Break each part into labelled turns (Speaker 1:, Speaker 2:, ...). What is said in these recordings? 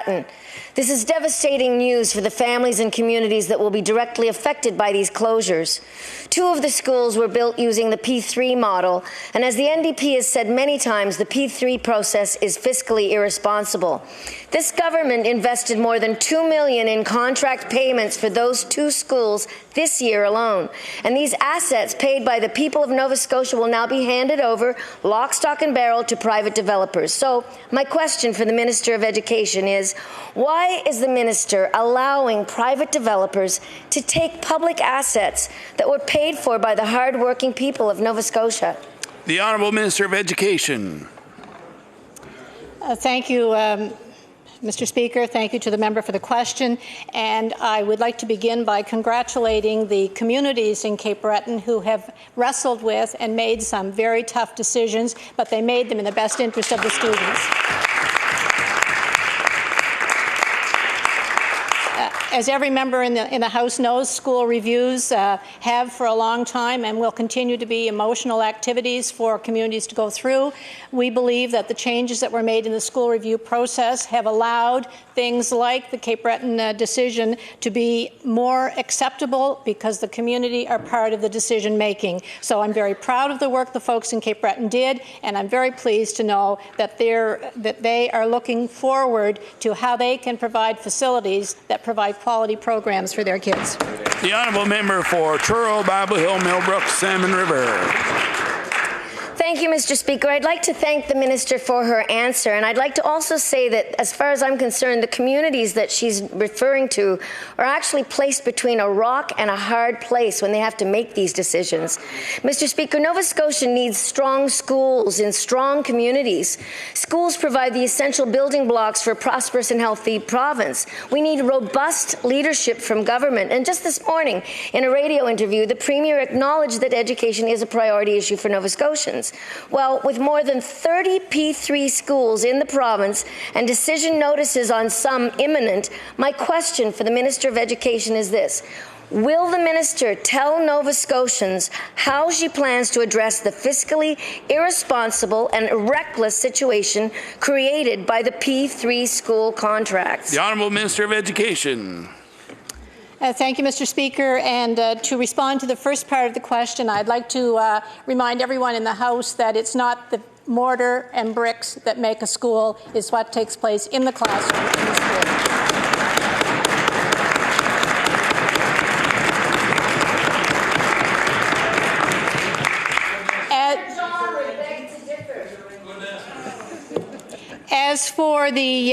Speaker 1: Breton. This is devastating news for the families and communities that will be directly affected by these closures. 2 of the schools were built using the P3 model, and as the NDP has said many times, the P3 process is fiscally irresponsible. This government invested more than $2 million in contract payments for those 2 schools this year alone, and these assets paid by the people of Nova Scotia will now be handed over lock, stock and barrel to private developers. So my question for the Minister of Education is, why is the minister allowing private developers to take public assets that were paid for by the hard-working people of Nova Scotia?
Speaker 2: The Honourable Minister of Education.
Speaker 3: Thank you, Mr. Speaker. Thank you to the member for the question. And I would like to begin by congratulating the communities in Cape Breton who have wrestled with and made some very tough decisions, but they made them in the best interest of the students. As every member in the House knows, school reviews have for a long time and will continue to be emotional activities for communities to go through. We believe that the changes that were made in the school review process have allowed things like the Cape Breton decision to be more acceptable because the community are part of the decision making. So I'm very proud of the work the folks in Cape Breton did, and I'm very pleased to know that they are looking forward to how they can provide facilities that provide quality programs for their kids.
Speaker 2: The Honourable Member for Truro, Bible Hill, Millbrook, Salmon River.
Speaker 1: Thank you, Mr. Speaker. I'd like to thank the minister for her answer, and I'd like to also say that, as far as I'm concerned, the communities that she's referring to are actually placed between a rock and a hard place when they have to make these decisions. Mr. Speaker, Nova Scotia needs strong schools in strong communities. Schools provide the essential building blocks for a prosperous and healthy province. We need robust leadership from government. And just this morning, in a radio interview, the Premier acknowledged that education is a priority issue for Nova Scotians. Well, with more than 30 P3 schools in the province and decision notices on some imminent, my question for the Minister of Education is this. Will the minister tell Nova Scotians how she plans to address the fiscally irresponsible and reckless situation created by the P3 school contracts?
Speaker 2: The Honourable Minister of Education.
Speaker 3: Thank you, Mr. Speaker. And to respond to the first part of the question, I'd like to remind everyone in the House that it's not the mortar and bricks that make a school, it's what takes place in the classroom in the school. As for the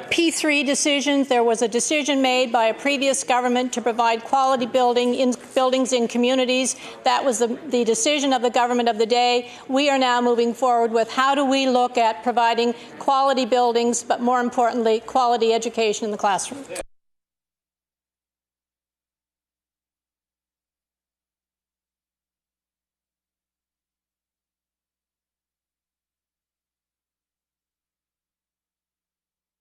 Speaker 3: P3 decisions, there was a decision made by a previous government to provide quality buildings in communities. That was the decision of the government of the day. We are now moving forward with how do we look at providing quality buildings, but more importantly, quality education in the classroom.